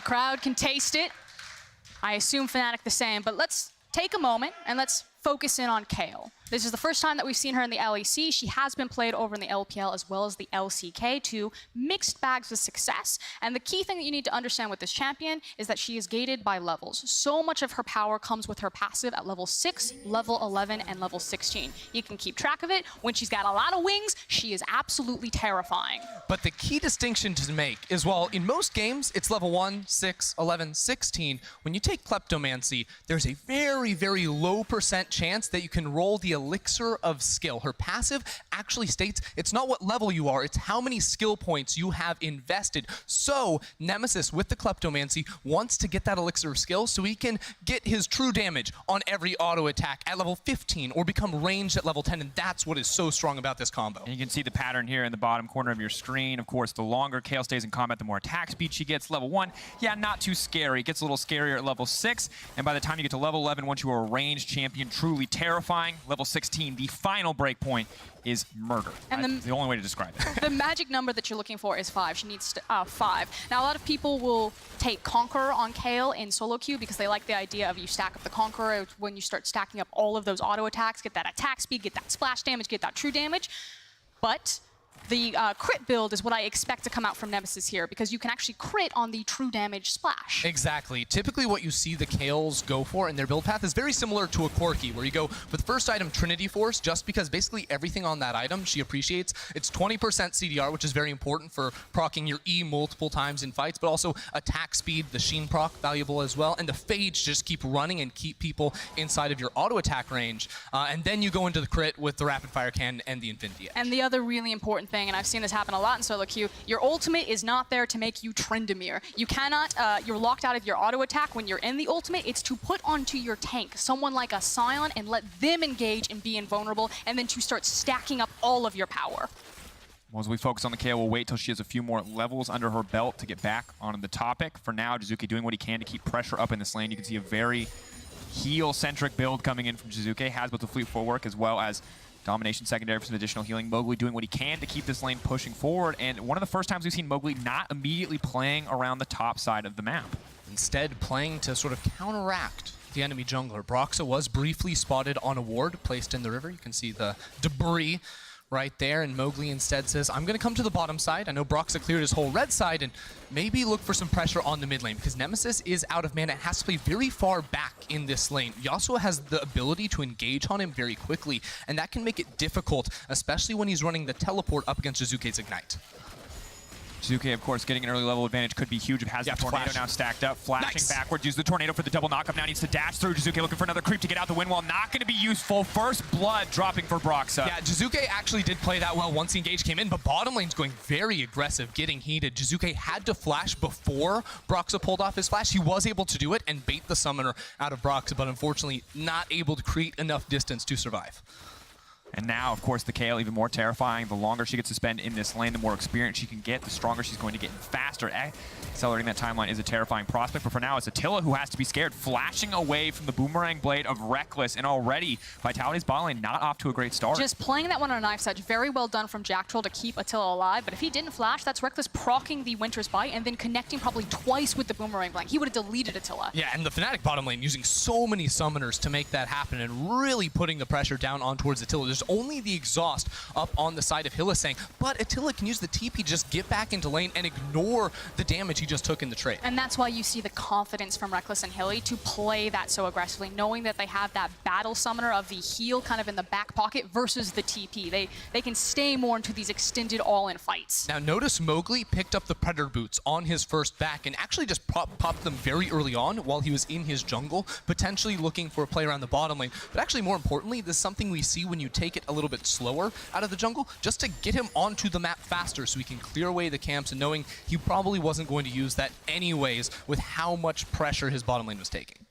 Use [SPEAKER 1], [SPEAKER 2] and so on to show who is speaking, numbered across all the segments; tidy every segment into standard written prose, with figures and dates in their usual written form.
[SPEAKER 1] crowd can taste it. I assume Fnatic the same, but let's take a moment and let's focus in on Kayle. This is the first time that we've seen her in the LEC. She has been played over in the LPL as well as the LCK, two mixed bags of success. And the key thing that you need to understand with this champion is that she is gated by levels. So much of her power comes with her passive at level 6, level 11, and level 16. You can keep track of it. When she's got a lot of wings, she is absolutely terrifying.
[SPEAKER 2] But the key distinction to make is, while in most games it's level 1, 6, 11, 16, when you take Kleptomancy, there's a very, very low % chance that you can roll the elixir of skill. Her passive actually states it's not what level you are, it's how many skill points you have invested. So Nemesis with the Kleptomancy wants to get that elixir of skill so he can get his true damage on every auto attack at level 15 or become ranged at level 10, and that's what is so strong about this combo.
[SPEAKER 3] And you can see the pattern here in the bottom corner of your screen. Of course, the longer Kayle stays in combat, the more attack speed she gets. Level 1, yeah, not too scary. It gets a little scarier at level 6, and by the time you get to level 11, once you are a ranged champion, truly terrifying. Level 16, the final breakpoint is murder.
[SPEAKER 1] And
[SPEAKER 3] That's the only way to describe it.
[SPEAKER 1] The magic number that you're looking for is 5. She needs 5. Now, a lot of people will take Conqueror on Kayle in solo queue because they like the idea of you stack up the Conqueror when you start stacking up all of those auto attacks, get that attack speed, get that splash damage, get that true damage. But the crit build is what I expect to come out from Nemesis here, because you can actually crit on the true damage splash.
[SPEAKER 2] Exactly. Typically what you see the Kayles go for in their build path is very similar to a Corki, where you go for the first item, Trinity Force, just because basically everything on that item she appreciates. It's 20% CDR, which is very important for proccing your E multiple times in fights, but also attack speed, the Sheen proc, valuable as well, and the Phage just keep running and keep people inside of your auto attack range. And then you go into the crit with the Rapid Fire Cannon and the Infinity Edge.
[SPEAKER 1] And the other really important thing, and I've seen this happen a lot in solo queue, your ultimate is not there to make you Tryndamere. You cannot, you're locked out of your auto attack when you're in the ultimate. It's to put onto your tank someone like a Sion and let them engage and be invulnerable, and then to start stacking up all of your power.
[SPEAKER 3] Well, as we focus on the Kayle, we'll wait till she has a few more levels under her belt to get back on the topic. For now, Jiizuke doing what he can to keep pressure up in this lane. You can see a very heal-centric build coming in from Jiizuke. Has both the fleet footwork as well as domination secondary for some additional healing. Mowgli doing what he can to keep this lane pushing forward, and one of the first times we've seen Mowgli not immediately playing around the top side of the map.
[SPEAKER 2] Instead, playing to sort of counteract the enemy jungler. Broxah was briefly spotted on a ward placed in the river. You can see the debris right there, and Mowgli instead says, I'm going to come to the bottom side. I know Broxah cleared his whole red side, and maybe look for some pressure on the mid lane, because Nemesis is out of mana. It has to play very far back in this lane. Yasuo has the ability to engage on him very quickly, and that can make it difficult, especially when he's running the teleport up against Jiizuke's Ignite.
[SPEAKER 3] Jiizuke, of course, getting an early level advantage could be huge. It has the tornado now stacked up, flashing backwards, use the tornado for the double knockup. Now needs to dash through. Jiizuke looking for another creep to get out the wind wall. Not going to be useful. First blood dropping for Broxah.
[SPEAKER 2] Yeah, Jiizuke actually did play that well once the engage came in, but bottom lane's going very aggressive, getting heated. Jiizuke had to flash before Broxah pulled off his flash. He was able to do it and bait the summoner out of Broxah, but unfortunately not able to create enough distance to survive.
[SPEAKER 3] And now, of course, the Kayle, even more terrifying. The longer she gets to spend in this lane, the more experience she can get, the stronger she's going to get, and faster. Accelerating that timeline is a terrifying prospect, but for now, it's Attila who has to be scared, flashing away from the boomerang blade of Rekkles, and already Vitality's bot lane not off to a great start.
[SPEAKER 1] Just playing that one on a knife edge, very well done from Jactroll to keep Attila alive, but if he didn't flash, that's Rekkles proccing the Winter's Bite and then connecting probably twice with the boomerang blank. He would have deleted Attila.
[SPEAKER 2] Yeah, and the Fnatic bottom lane using so many summoners to make that happen and really putting the pressure down on towards Attila. There's only the exhaust up on the side of Hylissang, but Attila can use the TP to just get back into lane and ignore the damage he just took in the trade.
[SPEAKER 1] And that's why you see the confidence from Rekkles and Hilly to play that so aggressively, knowing that they have that battle summoner of the heal kind of in the back pocket versus the TP. They can stay more into these extended all-in fights.
[SPEAKER 2] Now notice Mowgli picked up the Predator Boots on his first back and actually just popped them very early on while he was in his jungle, potentially looking for a play around the bottom lane. But actually, more importantly, this is something we see when you take it a little bit slower out of the jungle, just to get him onto the map faster so he can clear away the camps, and knowing he probably wasn't going to use that anyways with how much pressure his bottom lane was taking.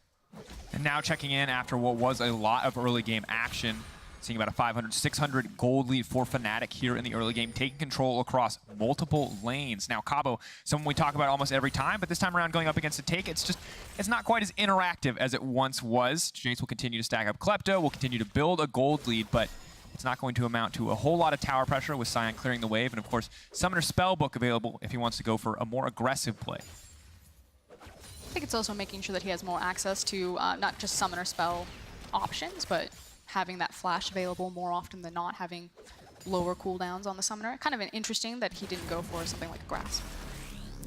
[SPEAKER 3] And now checking in after what was a lot of early game action, seeing about a 500, 600 gold lead for Fnatic here in the early game, taking control across multiple lanes. Now Cabo, someone we talk about almost every time, but this time around going up against a take, it's not quite as interactive as it once was. Jayce will continue to stack up Klepto, will continue to build a gold lead, but it's not going to amount to a whole lot of tower pressure with Sion clearing the wave, and of course, Summoner Spellbook available if he wants to go for a more aggressive play.
[SPEAKER 1] think it's also making sure that he has more access to not just summoner spell options, but having that flash available more often than not, having lower cooldowns on the summoner. Kind of interesting that he didn't go for something like Grass.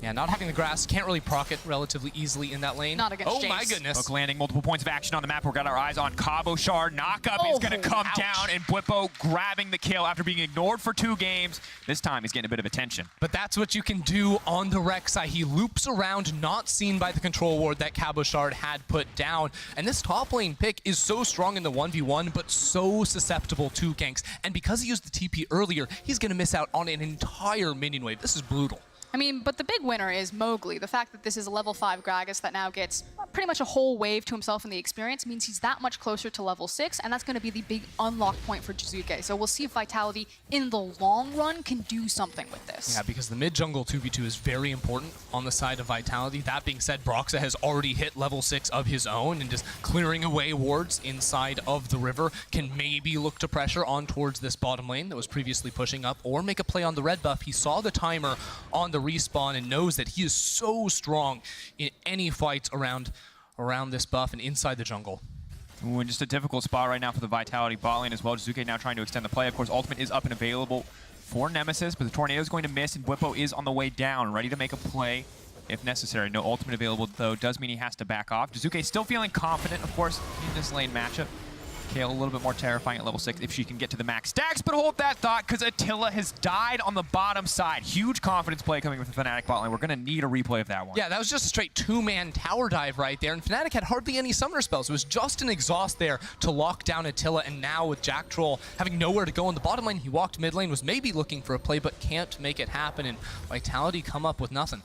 [SPEAKER 2] Yeah, not having the grass, can't really proc it relatively easily in that lane.
[SPEAKER 1] Not against
[SPEAKER 2] Oh
[SPEAKER 1] Jayce.
[SPEAKER 2] my goodness.
[SPEAKER 3] Hook landing, multiple points of action on the map. We've got our eyes on Cabochard. Knockup is going to come down, and Bwipo grabbing the kill after being ignored for 2 games. This time he's getting a bit of attention.
[SPEAKER 2] But that's what you can do on the Rek'Sai. He loops around, not seen by the control ward that Cabochard had put down. And this top lane pick is so strong in the 1v1, but so susceptible to ganks. And because he used the TP earlier, he's going to miss out on an entire minion wave. This is brutal.
[SPEAKER 1] I mean, but the big winner is Mowgli. The fact that this is a level 5 Gragas that now gets pretty much a whole wave to himself in the experience means he's that much closer to level 6, and that's going to be the big unlock point for Jiizuke. So we'll see if Vitality, in the long run, can do something with this.
[SPEAKER 2] Yeah, because the mid-jungle 2v2 is very important on the side of Vitality. That being said, Broxah has already hit level 6 of his own, and just clearing away wards inside of the river can maybe look to pressure on towards this bottom lane that was previously pushing up, or make a play on the red buff. He saw the timer on the respawn and knows that he is so strong in any fights around this buff and inside the jungle.
[SPEAKER 3] Ooh, and just a difficult spot right now for the Vitality bot lane as well. Jiizuke now trying to extend the play. Of course, ultimate is up and available for Nemesis, but the tornado is going to miss, and Bwipo is on the way down, ready to make a play if necessary. No ultimate available, though, does mean he has to back off. Jiizuke still feeling confident, of course, in this lane matchup. Kayle a little bit more terrifying at level 6 if she can get to the max stacks, but hold that thought because Attila has died on the bottom side. Huge confidence play coming with the Fnatic bot lane. We're going to need a replay of that one.
[SPEAKER 2] Yeah, that was just a straight 2-man tower dive right there, and Fnatic had hardly any summoner spells. It was just an exhaust there to lock down Attila, and now with Jactroll having nowhere to go in the bottom lane, he walked mid lane, was maybe looking for a play, but can't make it happen, and Vitality come up with nothing.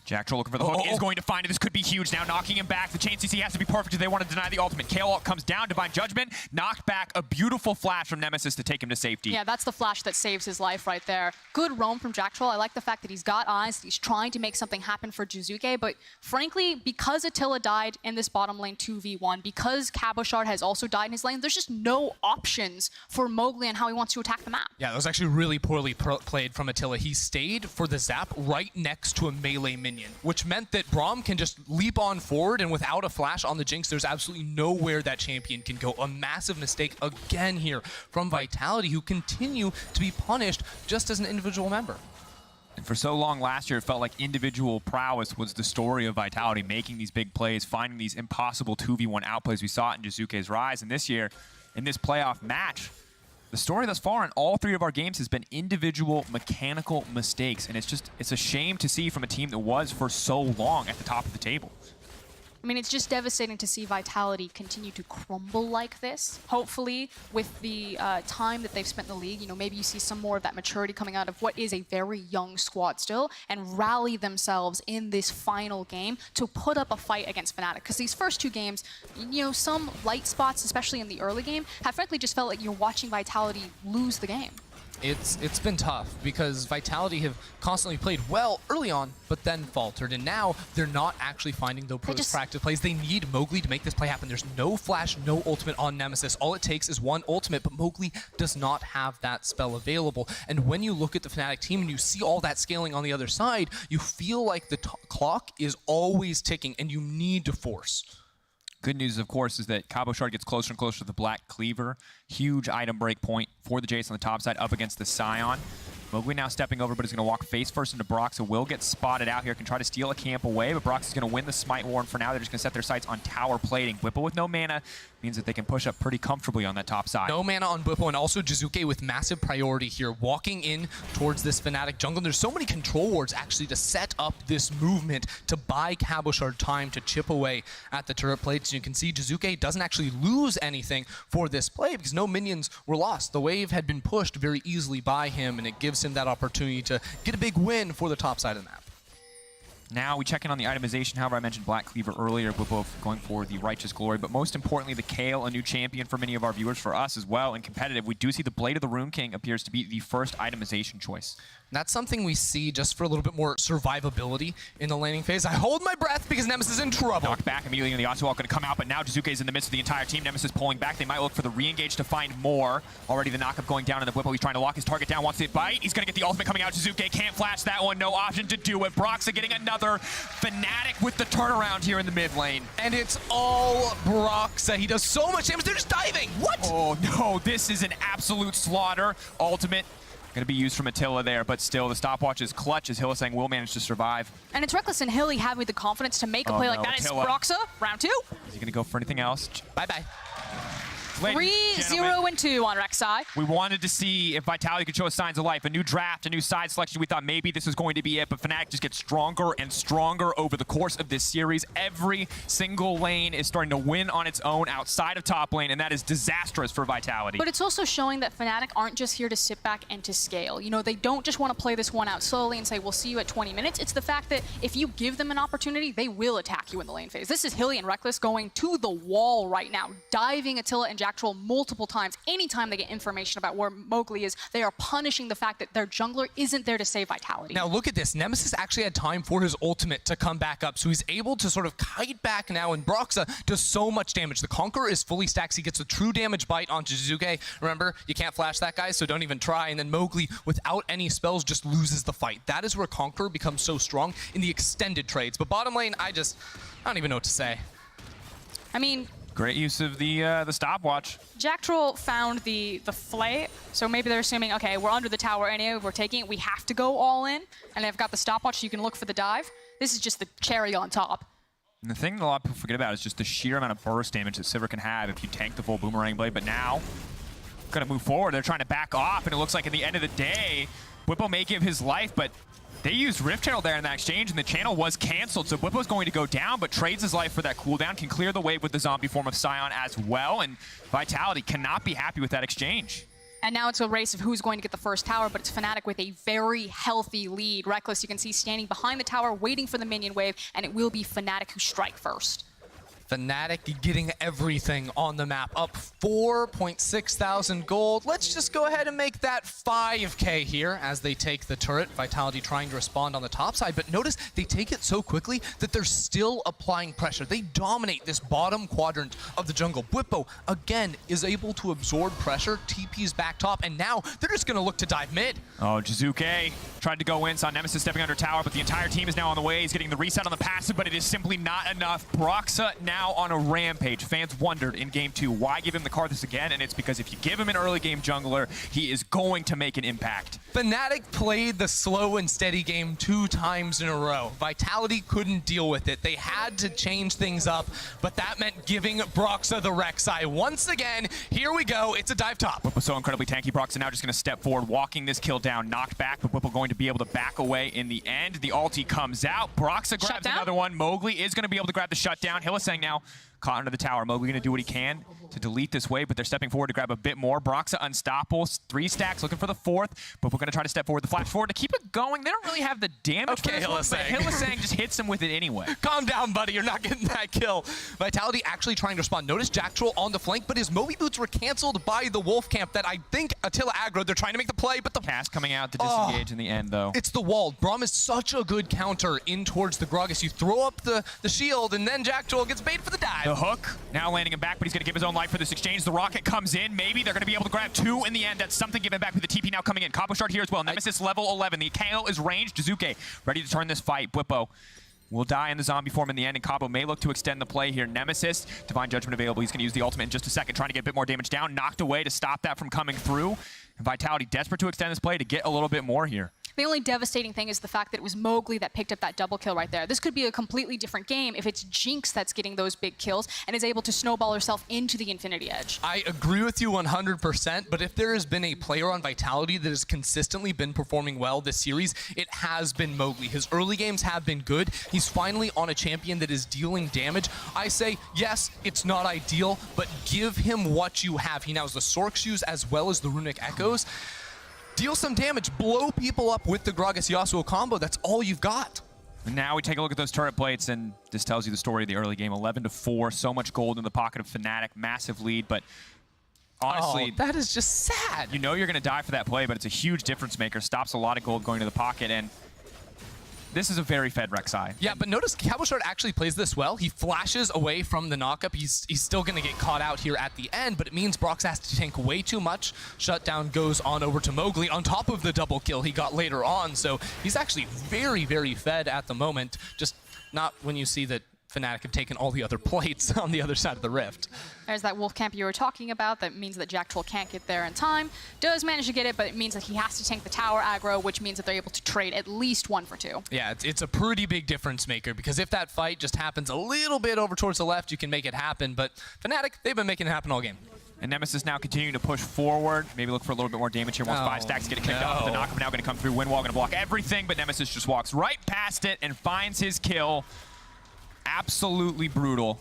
[SPEAKER 3] Jactroll looking for the hook, is going to find it. This could be huge now, knocking him back. The chain CC has to be perfect if they want to deny the ultimate. Kayle comes down, Divine Judgment, knocked back. A beautiful flash from Nemesis to take him to safety.
[SPEAKER 1] Yeah, that's the flash that saves his life right there. Good roam from Jactroll. I like the fact that he's got eyes, that he's trying to make something happen for Jiizuke, but frankly, because Attila died in this bottom lane 2v1, because Cabochard has also died in his lane, there's just no options for Mowgli and how he wants to attack the map.
[SPEAKER 2] Yeah, that was actually really poorly played from Attila. He stayed for the zap right next to a melee minion, which meant that Braum can just leap on forward, and without a flash on the Jinx, there's absolutely nowhere that champion can go. A massive mistake again here from Vitality, who continue to be punished just as an individual member.
[SPEAKER 3] And for so long last year, it felt like individual prowess was the story of Vitality, making these big plays, finding these impossible 2v1 outplays. We saw it in Jiizuke's rise, and this year, in this playoff match, the story thus far in all 3 of our games has been individual mechanical mistakes, and it's a shame to see from a team that was for so long at the top of the table.
[SPEAKER 1] I mean, it's just devastating to see Vitality continue to crumble like this. Hopefully, with the time that they've spent in the league, you know, maybe you see some more of that maturity coming out of what is a very young squad still, and rally themselves in this final game to put up a fight against Fnatic. Because these first 2 games, you know, some light spots, especially in the early game, have frankly just felt like you're watching Vitality lose the game.
[SPEAKER 2] It's been tough because Vitality have constantly played well early on, but then faltered, and now they're not actually finding those practice plays. They need Mowgli to make this play happen. There's no flash, no ultimate on Nemesis. All it takes is one ultimate, but Mowgli does not have that spell available. And when you look at the Fnatic team and you see all that scaling on the other side, you feel like the clock is always ticking, and you need to force.
[SPEAKER 3] Good news, of course, is that Cabochard gets closer and closer to the Black Cleaver. Huge item break point for the Jayce on the top side up against the Sion. Mowgli now stepping over, but he's going to walk face first into Broxah. Will get spotted out here, can try to steal a camp away, but Broxah's going to win the Smite War, and for now they're just going to set their sights on tower plating. Bwipo with no mana means that they can push up pretty comfortably on that top side.
[SPEAKER 2] No mana on Bwipo, and also Jiizuke with massive priority here, walking in towards this Fnatic jungle. And there's so many control wards actually to set up this movement to buy Cabochard time to chip away at the turret plates. You can see Jiizuke doesn't actually lose anything for this play because no minions were lost. The wave had been pushed very easily by him, and it gives him that opportunity to get a big win for the top side of the map.
[SPEAKER 3] Now we check in on the itemization. However, I mentioned Black Cleaver earlier. Bwipo going for the Righteous Glory, but most importantly, the Kayle, a new champion for many of our viewers, for us as well, and competitive. We do see the Blade of the Rune King appears to be the first itemization choice.
[SPEAKER 2] That's something we see just for a little bit more survivability in the laning phase. I hold my breath because Nemesis is in trouble.
[SPEAKER 3] Knocked back immediately, and the Yasuo going to come out, but now Jiizuke is in the midst of the entire team. Nemesis pulling back. They might look for the re-engage to find more. Already the knock-up going down, and the Bwipo, he's trying to lock his target down, wants to bite. He's going to get the ultimate coming out. Jiizuke can't flash that one. No option to do it. Broxah getting another Fnatic with the turnaround here in the mid lane.
[SPEAKER 2] And it's all Broxah. He does so much damage. They're just diving. What?
[SPEAKER 3] Oh, no. This is an absolute slaughter. Ultimate going to be used from Attila there, but still the stopwatch is clutch as Hylissang will manage to survive.
[SPEAKER 1] And it's Rekkles and Hilly having the confidence to make a play like that. It's Broxah, round 2.
[SPEAKER 3] Is he going to go for anything else?
[SPEAKER 2] Bye-bye.
[SPEAKER 1] 3-0-2 on Rek'Sai.
[SPEAKER 3] We wanted to see if Vitality could show us signs of life. A new draft, a new side selection. We thought maybe this was going to be it, but Fnatic just gets stronger and stronger over the course of this series. Every single lane is starting to win on its own outside of top lane, and that is disastrous for Vitality.
[SPEAKER 1] But it's also showing that Fnatic aren't just here to sit back and to scale. You know, they don't just want to play this one out slowly and say, we'll see you at 20 minutes. It's the fact that if you give them an opportunity, they will attack you in the lane phase. This is Hilly and Rekkles going to the wall right now, diving Attila and Jactroll multiple times. Anytime they get information about where Mowgli is, they are punishing the fact that their jungler isn't there to save Vitality.
[SPEAKER 2] Now look at this. Nemesis actually had time for his ultimate to come back up, so he's able to sort of kite back now, and Broxah does so much damage. The Conqueror is fully stacked. He gets a true damage bite on Jiizuke. Remember, you can't flash that guy, so don't even try. And then Mowgli, without any spells, just loses the fight. That is where Conqueror becomes so strong in the extended trades. But bottom lane, I don't even know what to say.
[SPEAKER 1] I mean,
[SPEAKER 3] great use of the stopwatch.
[SPEAKER 1] Jactroll found the flay, so maybe they're assuming, okay, we're under the tower anyway, we're taking it, we have to go all in, and they've got the stopwatch so you can look for the dive. This is just the cherry on top.
[SPEAKER 3] And the thing that a lot of people forget about is just the sheer amount of burst damage that Sivir can have if you tank the full Boomerang Blade, but now, gonna move forward, they're trying to back off, and it looks like at the end of the day, Bwipo may give his life, but they used Rift Channel there in that exchange, and the channel was canceled, so Bwipo's going to go down, but trades his life for that cooldown, can clear the wave with the zombie form of Sion as well, and Vitality cannot be happy with that exchange.
[SPEAKER 1] And now it's a race of who's going to get the first tower, but it's Fnatic with a very healthy lead. Rekkles, you can see, standing behind the tower, waiting for the minion wave, and it will be Fnatic who strike first.
[SPEAKER 2] Fnatic getting everything on the map, up 4.6 thousand gold. Let's just go ahead and make that 5K here as they take the turret. Vitality trying to respond on the top side, but notice they take it so quickly that they're still applying pressure. They dominate this bottom quadrant of the jungle. Bwipo, again, is able to absorb pressure, TP's back top, and now they're just gonna look to dive mid.
[SPEAKER 3] Oh, Jiizuke tried to go in, saw Nemesis stepping under tower, but the entire team is now on the way. He's getting the reset on the passive, but it is simply not enough. Broxah now on a rampage. Fans wondered in game 2, why give him the card this again? And it's because if you give him an early game jungler, he is going to make an impact.
[SPEAKER 2] Fnatic played the slow and steady game 2 times in a row. Vitality couldn't deal with it. They had to change things up, but that meant giving Broxah the Rek'Sai. Once again, here we go. It's a dive top.
[SPEAKER 3] Bwipo so incredibly tanky. Broxah now just going to step forward, walking this kill down, knocked back, but Bwipo going to be able to back away in the end. The ulti comes out. Broxah grabs another one. Mowgli is going to be able to grab the shutdown. Hylissang now caught under the tower. Mowgli going to do what he can to delete this wave, but they're stepping forward to grab a bit more. Broxah unstoppable. 3 stacks, looking for the 4th, but we're going to try to step forward, the flash forward to keep it going. They don't really have the damage for this one, but Hylissang just hits him with it anyway.
[SPEAKER 2] Calm down, buddy. You're not getting that kill. Vitality actually trying to respond. Notice Jactroll on the flank, but his Moby boots were canceled by the Wolf Camp that I think Attila aggroed. They're trying to make the play, but the
[SPEAKER 3] cast coming out to disengage in the end, though.
[SPEAKER 2] It's the wall. Braum is such a good counter in towards the gragas. You throw up the shield, and then Jactroll gets bait for the dive.
[SPEAKER 3] The hook now landing him back, but he's going to give his own life for this exchange. The rocket comes in. Maybe they're going to be able to grab 2 in the end. That's something given back with the TP now coming in. Cabochard here as well. Nemesis level 11. The Kayle is ranged. Jiizuke ready to turn this fight. Bwipo will die in the zombie form in the end, and Cabo may look to extend the play here. Nemesis, Divine Judgment available. He's going to use the ultimate in just a second, trying to get a bit more damage down. Knocked away to stop that from coming through. And Vitality desperate to extend this play to get a little bit more here.
[SPEAKER 1] The only devastating thing is the fact that it was Mowgli that picked up that double kill right there. This could be a completely different game if it's Jinx that's getting those big kills and is able to snowball herself into the Infinity Edge.
[SPEAKER 2] I agree with you 100%, but if there has been a player on Vitality that has consistently been performing well this series, it has been Mowgli. His early games have been good. He's finally on a champion that is dealing damage. I say, yes, it's not ideal, but give him what you have. He now has the Sork Shoes as well as the Runic Echoes. Deal some damage, blow people up with the Gragas Yasuo combo. That's all you've got.
[SPEAKER 3] And now we take a look at those turret plates, and this tells you the story of the early game. 11-4, so much gold in the pocket of Fnatic, massive lead, but Honestly,
[SPEAKER 2] that is just sad.
[SPEAKER 3] You know you're going to die for that play, but it's a huge difference maker. Stops a lot of gold going to the pocket, and this is a very fed Rek'Sai.
[SPEAKER 2] Yeah, but notice Cabochard actually plays this well. He flashes away from the knockup. He's still going to get caught out here at the end, but it means Broxah has to tank way too much. Shutdown goes on over to Mowgli on top of the double kill he got later on, so he's actually very, very fed at the moment. Just not when you see that Fnatic have taken all the other plates on the other side of the rift.
[SPEAKER 1] There's that wolf camp you were talking about. That means that Jactroll can't get there in time. Does manage to get it, but it means that he has to tank the tower aggro, which means that they're able to trade at least 1 for 2.
[SPEAKER 2] Yeah, it's a pretty big difference maker, because if that fight just happens a little bit over towards the left, you can make it happen. But Fnatic, they've been making it happen all game.
[SPEAKER 3] And Nemesis now continuing to push forward. Maybe look for a little bit more damage here once 5 stacks get kicked off. The knockup now going to come through. Windwall going to block everything, but Nemesis just walks right past it and finds his kill. Absolutely brutal.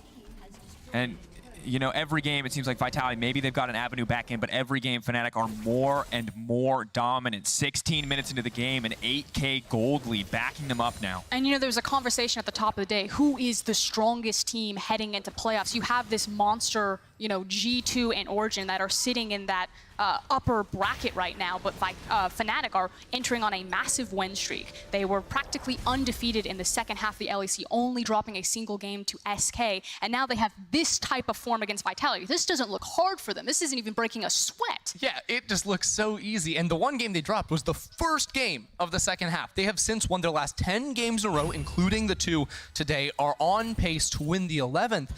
[SPEAKER 3] And, you know, every game it seems like Vitality, maybe they've got an avenue back in, but every game Fnatic are more and more dominant. 16 minutes into the game, an 8K gold lead backing them up now.
[SPEAKER 1] And, you know, there was a conversation at the top of the day. Who is the strongest team heading into playoffs? You have this monster, you know, G2 and Origin that are sitting in that upper bracket right now, but Fnatic are entering on a massive win streak. They were practically undefeated in the second half of the LEC, only dropping a single game to SK, and now they have this type of form against Vitality. This doesn't look hard for them. This isn't even breaking a sweat.
[SPEAKER 2] Yeah, it just looks so easy. And the one game they dropped was the first game of the second half. They have since won their last 10 games in a row, including the 2 today, are on pace to win the 11th.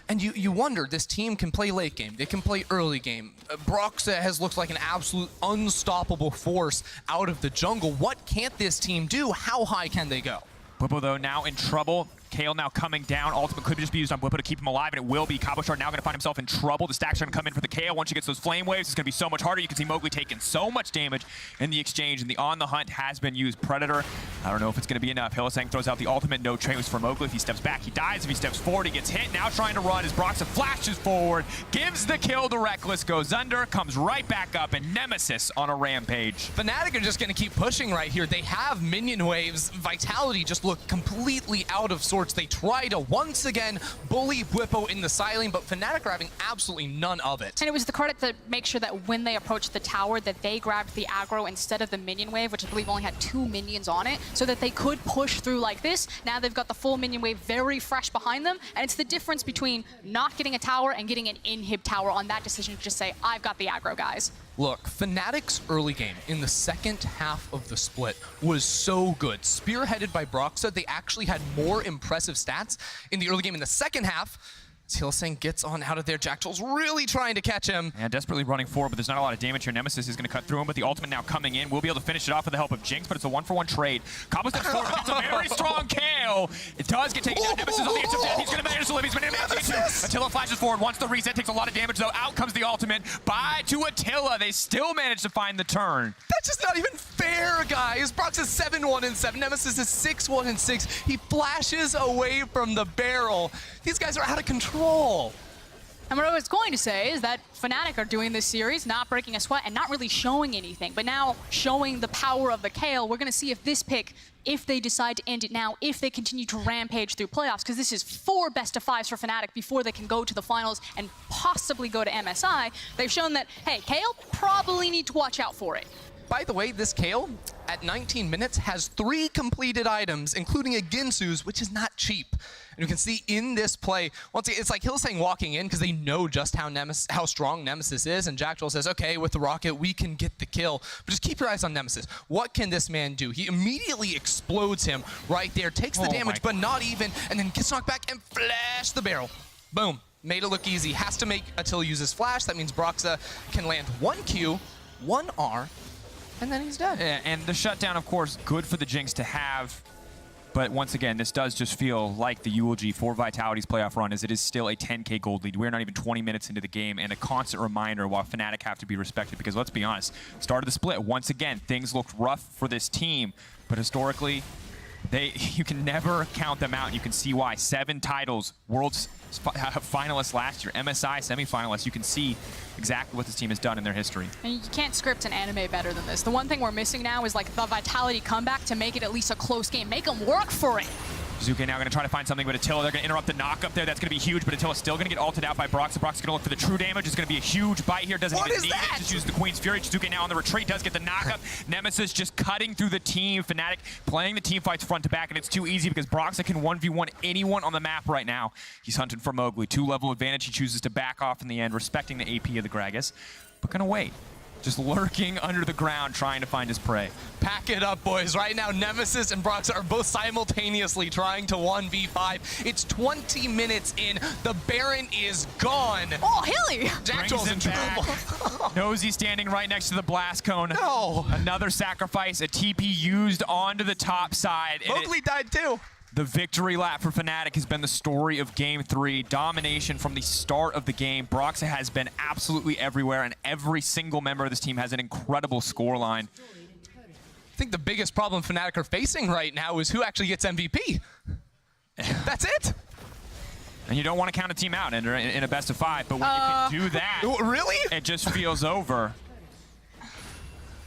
[SPEAKER 2] And you wonder, this team can play late game, they can play early game. Broxah has looked like an absolute unstoppable force out of the jungle. What can't this team do? How high can they go?
[SPEAKER 3] Bwipo, though, now in trouble. Kayle now coming down. Ultimate could just be used on Bwipo to keep him alive, and it will be. Cabochard now going to find himself in trouble. The stacks are going to come in for the Kayle. Once he gets those flame waves, it's going to be so much harder. You can see Mowgli taking so much damage in the exchange, and the On the Hunt has been used. Predator, I don't know if it's going to be enough. Hylissang throws out the ultimate. No trains for Mowgli. If he steps back, he dies. If he steps forward, he gets hit. Now trying to run as Broxah flashes forward, gives the kill to Rekkles, goes under, comes right back up, and Nemesis on a rampage.
[SPEAKER 2] Fnatic are just going to keep pushing right here. They have minion waves. Vitality just look completely out of sorts. They try to once again bully Bwipo in the silent, but Fnatic are having absolutely none of it.
[SPEAKER 1] And it was the credit to make sure that when they approached the tower that they grabbed the aggro instead of the minion wave, which I believe only had 2 minions on it, so that they could push through like this. Now they've got the full minion wave very fresh behind them, and it's the difference between not getting a tower and getting an inhib tower on that decision to just say, I've got the aggro, guys.
[SPEAKER 2] Look, Fnatic's early game in the second half of the split was so good. Spearheaded by Broxah, they actually had more impressive stats in the early game. In the second half, Hylissang gets on out of there. Jactroll's really trying to catch him.
[SPEAKER 3] Yeah, desperately running forward, but there's not a lot of damage here. Nemesis is going to cut through him, but the ultimate now coming in. We'll be able to finish it off with the help of Jinx, but it's a 1-for-1 trade. Cabo steps forward, it's a very strong Kayle. It does get taken down. Nemesis on the edge of death. He's going to manage to live. He's been able Attila flashes forward. Once the reset takes a lot of damage, though. Out comes the ultimate. Bye to Attila. They still manage to find the turn.
[SPEAKER 2] That's just not even fair, guys. Broxah's 7-1-7. Nemesis is 6-1-6. He flashes away from the barrel. These guys are out of control.
[SPEAKER 1] And what I was going to say is that Fnatic are doing this series, not breaking a sweat and not really showing anything, but now showing the power of the Kayle. We're going to see if this pick, if they decide to end it now, if they continue to rampage through playoffs, because this is 4 best-of-5s for Fnatic before they can go to the finals and possibly go to MSI. They've shown that, hey, Kayle probably need to watch out for it.
[SPEAKER 2] By the way, this Kayle, at 19 minutes, has 3 completed items, including a Ginsu's, which is not cheap. And you can see in this play, once again, it's like Hylissang walking in because they know just how strong Nemesis is, and Jactroll says, okay, with the rocket, we can get the kill. But just keep your eyes on Nemesis. What can this man do? He immediately explodes him right there, takes the damage, but not even, and then gets knocked back and flash the barrel. Boom. Made it look easy. Has to make Attila use his flash. That means Broxah can land 1 Q, 1 R, and then he's dead.
[SPEAKER 3] Yeah, and the shutdown, of course, good for the Jinx to have. But once again, this does just feel like the eulogy for Vitality's playoff run, as it is still a 10K gold lead. We're not even 20 minutes into the game, and a constant reminder why Fnatic have to be respected, because let's be honest, start of the split, once again, things looked rough for this team, but historically, you can never count them out, and you can see why. 7 titles, Worlds finalists last year, MSI semifinalists. You can see exactly what this team has done in their history.
[SPEAKER 1] And you can't script an anime better than this. The one thing we're missing now is like the Vitality comeback to make it at least a close game. Make them work for it.
[SPEAKER 3] Jiizuke now going to try to find something, but Attila, they're going to interrupt the knock up there. That's going to be huge, but Attila's still going to get ulted out by Broxah. Broxah's going to look for the true damage. It's going to be a huge bite here. Doesn't even need it. Just uses the Queen's Fury. Jiizuke now on the retreat does get the knockup. Nemesis just cutting through the team. Fnatic playing the team fights front to back, and it's too easy because Broxah can 1v1 anyone on the map right now. He's hunting for Mowgli. 2-level advantage. He chooses to back off in the end, respecting the AP of the gragas, but going to wait. Just lurking under the ground, trying to find his prey.
[SPEAKER 2] Pack it up, boys. Right now, Nemesis and Broxah are both simultaneously trying to 1v5. It's 20 minutes in. The Baron is gone.
[SPEAKER 1] Oh, Hilly!
[SPEAKER 2] Jactroll's in trouble.
[SPEAKER 3] Nosy standing right next to the blast cone.
[SPEAKER 2] No.
[SPEAKER 3] Another sacrifice, a TP used onto the top side.
[SPEAKER 2] Mowgli died too.
[SPEAKER 3] The victory lap for Fnatic has been the story of Game 3. Domination from the start of the game. Broxah has been absolutely everywhere, and every single member of this team has an incredible scoreline.
[SPEAKER 2] I think the biggest problem Fnatic are facing right now is who actually gets MVP. That's it.
[SPEAKER 3] And you don't want to count a team out in a best of 5, but when you can do that,
[SPEAKER 2] really?
[SPEAKER 3] It just feels over.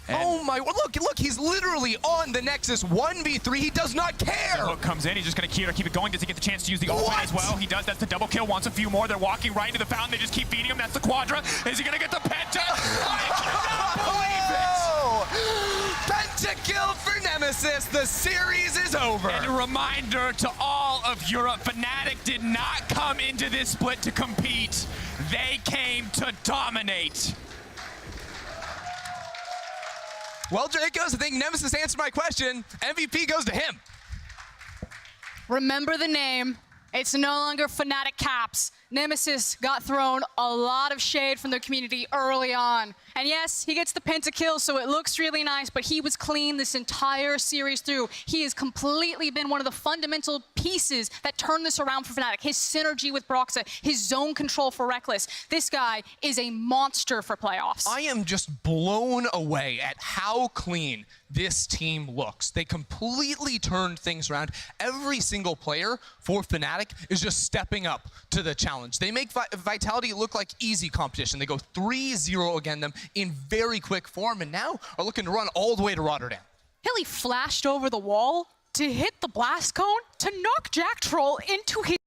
[SPEAKER 3] And
[SPEAKER 2] oh my, look, he's literally on the Nexus 1v3. He does not care.
[SPEAKER 3] the hook comes in. He's just going to keep it going. Does he get the chance to use the ultimate as well? He does. That's the double kill. Wants a few more. They're walking right into the fountain. They just keep feeding him. That's the quadra. Is he going to get the penta? I cannot believe it.
[SPEAKER 2] Penta kill for Nemesis. The series is over.
[SPEAKER 3] And a reminder to all of Europe, Fnatic did not come into this split to compete. They came to dominate.
[SPEAKER 2] Well, Drakos, I think Nemesis answered my question. MVP goes to him.
[SPEAKER 1] Remember the name. It's no longer Fnatic Caps. Nemesis got thrown a lot of shade from the community early on. And yes, he gets the pentakill, so it looks really nice, but he was clean this entire series through. He has completely been one of the fundamental pieces that turned this around for Fnatic. His synergy with Broxah, his zone control for Rekkles. This guy is a monster for playoffs.
[SPEAKER 2] I am just blown away at how clean this team looks. They completely turned things around. Every single player for Fnatic is just stepping up to the challenge. They make Vitality look like easy competition. They go 3-0 against them in very quick form, and now are looking to run all the way to Rotterdam.
[SPEAKER 1] Hilly flashed over the wall to hit the blast cone to knock Jactroll into his